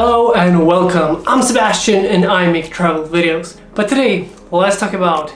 Hello and welcome, I'm Sebastian and I make travel videos. But today, let's talk about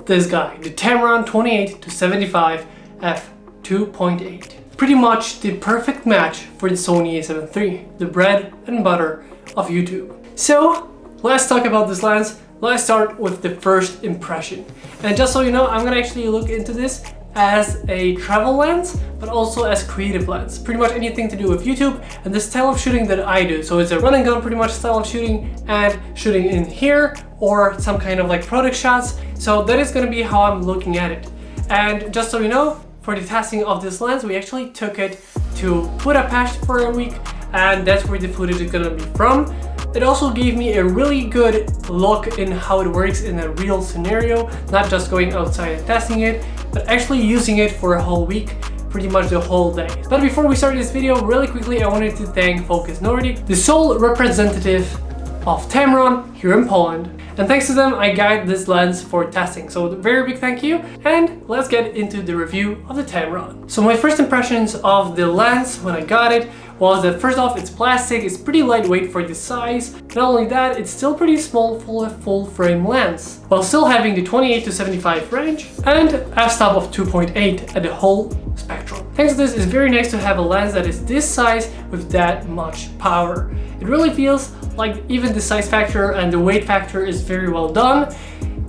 this guy, the Tamron 28-75 f2.8. Pretty much the perfect match for the Sony a7 III, the bread and butter of YouTube. So, let's talk about this lens. Let's start with the first impression. And just so you know, I'm gonna actually look into this as a travel lens, but also as creative lens. Pretty much anything to do with YouTube and the style of shooting that I do. So it's a run and gun pretty much style of shooting and shooting in here or some kind of like product shots. So that is gonna be how I'm looking at it. And just so you know, for the testing of this lens, we actually took it to Budapest for a week, and that's where the footage is gonna be from. It also gave me a really good look in how it works in a real scenario, not just going outside and testing it, but actually using it for a whole week, pretty much the whole day. But before we start this video, really quickly, I wanted to thank Focus Nordic, the sole representative of Tamron here in Poland. And thanks to them, I got this lens for testing. So a very big thank you. And let's get into the review of the Tamron. So my first impressions of the lens when I got it was that first off, it's plastic, it's pretty lightweight for the size. Not only that, it's still pretty small for a full frame lens, while still having the 28-75 range and f-stop of 2.8 at the whole spectrum. Thanks to this, it's very nice to have a lens that is this size with that much power. It really feels like even the size factor and the weight factor is very well done,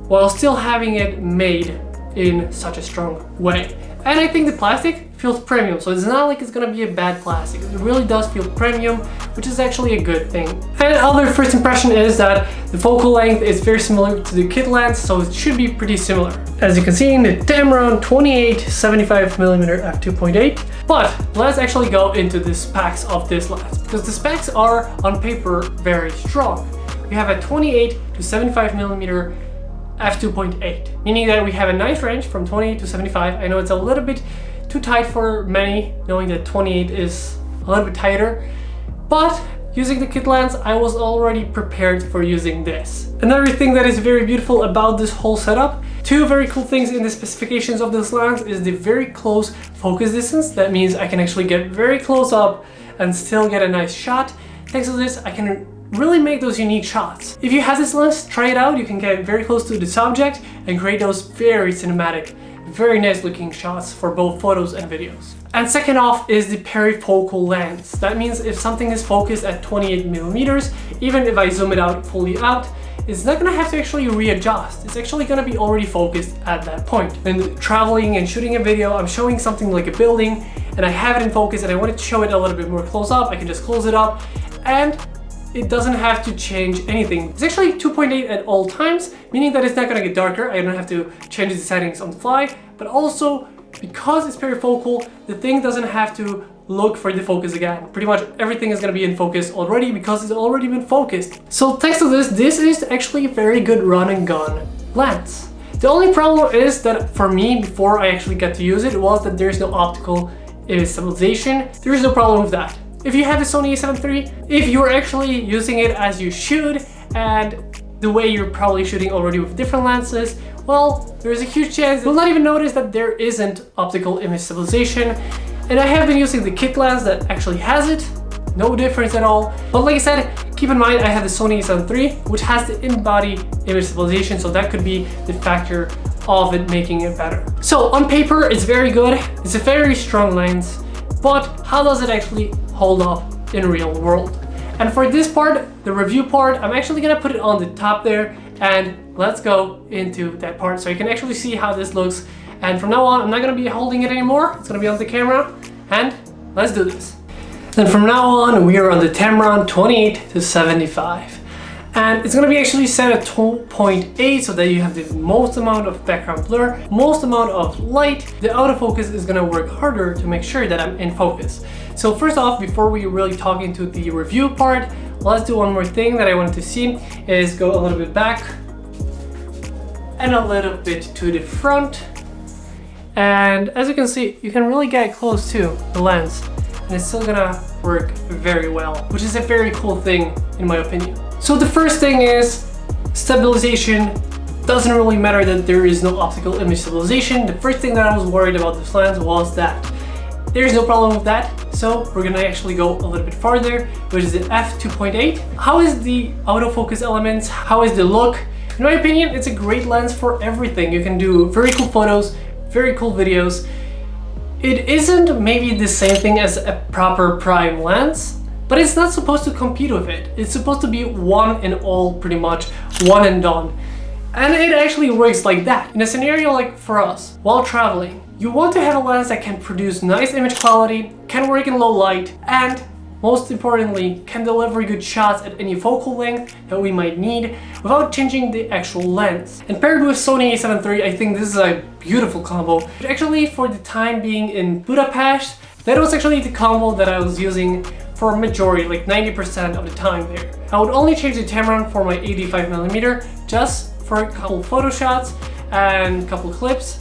while still having it made in such a strong way. And I think the plastic feels premium, so it's not like it's gonna be a bad plastic. It really does feel premium, which is actually a good thing. And other first impression is that the focal length is very similar to the kit lens, so it should be pretty similar. As you can see in the Tamron 28-75mm f2.8. But let's actually go into the specs of this lens, because the specs are on paper very strong. We have a 28-75mm f2.8, meaning that we have a nice range from 28 to 75. I know it's a little bit too tight for many, knowing that 28 is a little bit tighter, but using the kit lens, I was already prepared for using this. Another thing that is very beautiful about this whole setup, two very cool things in the specifications of this lens is the very close focus distance. That means I can actually get very close up and still get a nice shot. Thanks to this, I can really make those unique shots. If you have this lens, try it out. You can get very close to the subject and create those very cinematic, very nice looking shots for both photos and videos. And second off is the Peri-Focal Lens. That means if something is focused at 28mm, even if I zoom it out fully out, it's not gonna have to actually readjust. It's actually gonna be already focused at that point. When traveling and shooting a video, I'm showing something like a building and I have it in focus and I wanted to show it a little bit more close up, I can just close it up and it doesn't have to change anything. It's actually 2.8 at all times, meaning that it's not gonna get darker. I don't have to change the settings on the fly, but also because it's perifocal, the thing doesn't have to look for the focus again. Pretty much everything is gonna be in focus already because it's already been focused. So thanks to this, this is actually a very good run and gun lens. The only problem is that for me, before I actually got to use it, was that there's no optical image stabilization. There is no problem with that. If you have the Sony a7 III, if you're actually using it as you should and the way you're probably shooting already with different lenses, well, there's a huge chance you'll not even notice that there isn't optical image stabilization. And I have been using the kit lens that actually has it, no difference at all. But like I said, keep in mind I have the Sony a7 III, which has the in-body image stabilization, so that could be the factor of it making it better. So on paper, it's very good. It's a very strong lens, but how does it actually hold up in real world? And for this part, the review part, I'm actually gonna put it on the top there and let's go into that part so you can actually see how this looks. And from now on, I'm not gonna be holding it anymore. It's gonna be on the camera and let's do this. Then from now on, we are on the Tamron 28-75. And it's gonna be actually set at 2.8 so that you have the most amount of background blur, most amount of light. The autofocus is gonna work harder to make sure that I'm in focus. So first off, before we really talk into the review part, let's do one more thing that I wanted to see is go a little bit back and a little bit to the front. And as you can see, you can really get close to the lens and it's still gonna work very well, which is a very cool thing in my opinion. So the first thing is stabilization. Doesn't really matter that there is no optical image stabilization. The first thing that I was worried about this lens was that There's no problem with that. So we're gonna actually go a little bit farther, which is the f2.8. How is the autofocus elements? How is the look? In my opinion, it's a great lens for everything. You can do very cool photos, very cool videos. It isn't maybe the same thing as a proper prime lens, but it's not supposed to compete with it. It's supposed to be one and all, pretty much, one and done. And it actually works like that. In a scenario like for us, while traveling, you want to have a lens that can produce nice image quality, can work in low light, and most importantly, can deliver good shots at any focal length that we might need without changing the actual lens. And paired with Sony a7 III, I think this is a beautiful combo. But actually, for the time being in Budapest, that was actually the combo that I was using for a majority, like 90% of the time there. I would only change the Tamron for my 85mm just for a couple photo shots and a couple clips.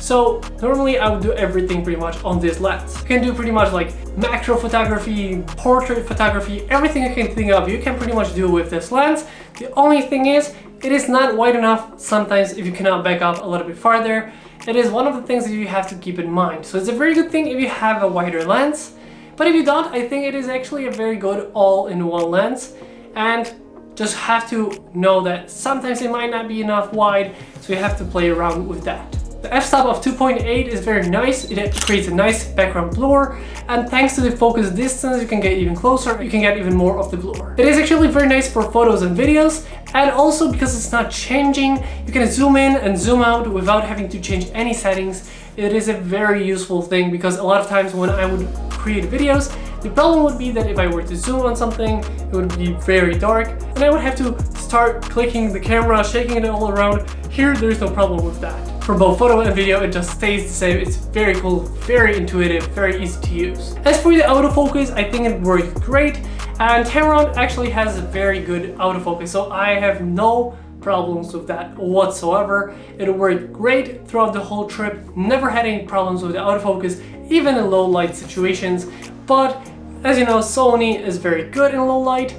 So normally I would do everything pretty much on this lens. You can do pretty much like macro photography, portrait photography, everything you can think of, you can pretty much do with this lens. The only thing is, it is not wide enough sometimes if you cannot back up a little bit farther. It is one of the things that you have to keep in mind. So it's a very good thing if you have a wider lens, but if you don't, I think it is actually a very good all-in-one lens. And just have to know that sometimes it might not be enough wide, so you have to play around with that. The f-stop of 2.8 is very nice. It creates a nice background blur, and thanks to the focus distance, you can get even closer, you can get even more of the blur. It is actually very nice for photos and videos, and also because it's not changing, you can zoom in and zoom out without having to change any settings. It is a very useful thing because a lot of times when I would create videos, the problem would be that if I were to zoom on something, it would be very dark, and I would have to start clicking the camera, shaking it all around. Here, there's no problem with that. For both photo and video, it just stays the same. It's very cool, very intuitive, very easy to use. As for the autofocus, I think it works great, and Tamron actually has a very good autofocus, so I have no problems with that whatsoever. It worked great throughout the whole trip, never had any problems with the autofocus, even in low light situations. But as you know, Sony is very good in low light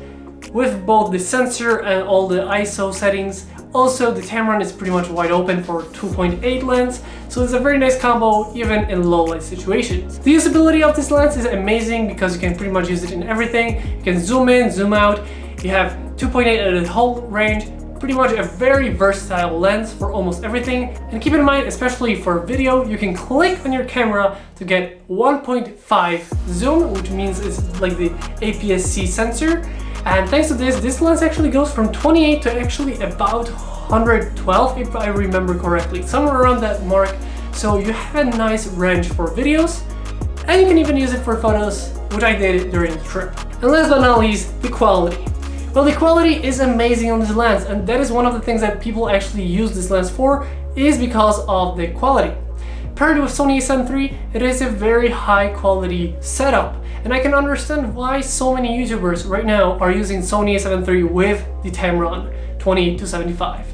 with both the sensor and all the ISO settings. Also, the Tamron is pretty much wide open for 2.8 lens, so it's a very nice combo even in low light situations. The usability of this lens is amazing because you can pretty much use it in everything. You can zoom in, zoom out. You have 2.8 at the whole range. Pretty much a very versatile lens for almost everything. And keep in mind, especially for video, you can click on your camera to get 1.5 zoom, which means it's like the APS-C sensor. And thanks to this lens actually goes from 28 to actually about 112, if I remember correctly, somewhere around that mark. So you have a nice range for videos, and you can even use it for photos, which I did during the trip. And last but not least, the quality. Well, the quality is amazing on this lens, and that is one of the things that people actually use this lens for, is because of the quality. Paired with Sony a7 III, it is a very high quality setup, and I can understand why so many YouTubers right now are using Sony a7 III with the Tamron 20-75.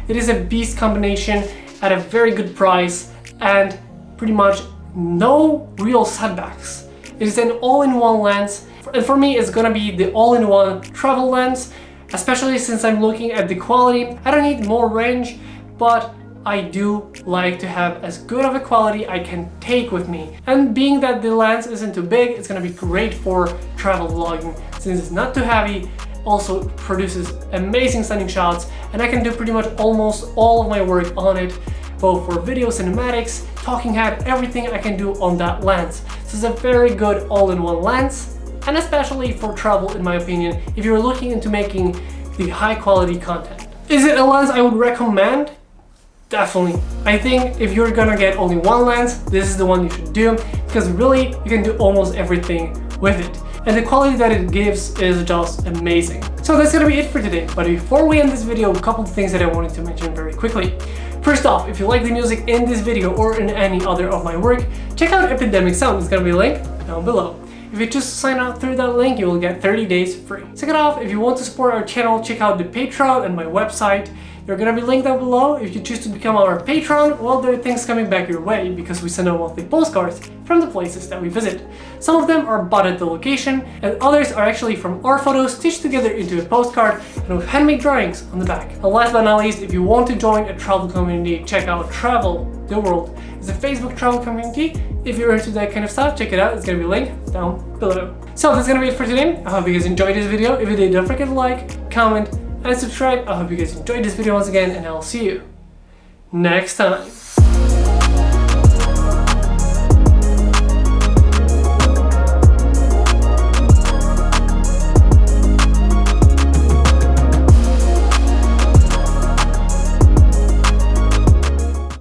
It is a beast combination at a very good price and pretty much no real setbacks. It is an all-in-one lens, and for me it's gonna be the all-in-one travel lens, especially since I'm looking at the quality. I don't need more range, but I do like to have as good of a quality I can take with me. And being that the lens isn't too big, it's gonna be great for travel vlogging since it's not too heavy. Also produces amazing stunning shots, and I can do pretty much almost all of my work on it, both for video, cinematics, talking head, everything I can do on that lens. So it's a very good all-in-one lens, and especially for travel, in my opinion, if you're looking into making the high quality content. Is it a lens I would recommend? Definitely. I think if you're gonna get only one lens, this is the one you should do, because really you can do almost everything with it. And the quality that it gives is just amazing. So that's gonna be it for today. But before we end this video, a couple of things that I wanted to mention very quickly. First off, if you like the music in this video or in any other of my work, check out Epidemic Sound. There's gonna be a link down below. If you just sign up through that link, you will get 30 days free. Second off, if you want to support our channel, check out the Patreon and my website. They're gonna be linked down below. If you choose to become our patron, well, there are things coming back your way because we send out monthly postcards from the places that we visit. Some of them are bought at the location, and others are actually from our photos stitched together into a postcard and with handmade drawings on the back. And last but not least, if you want to join a travel community, check out Travel the World. It's a Facebook travel community. If you're into that kind of stuff, check it out. It's gonna be linked down below. So that's gonna be it for today. I hope you guys enjoyed this video. If you did, don't forget to like, comment, and subscribe. I hope you guys enjoyed this video once again, and I'll see you next time.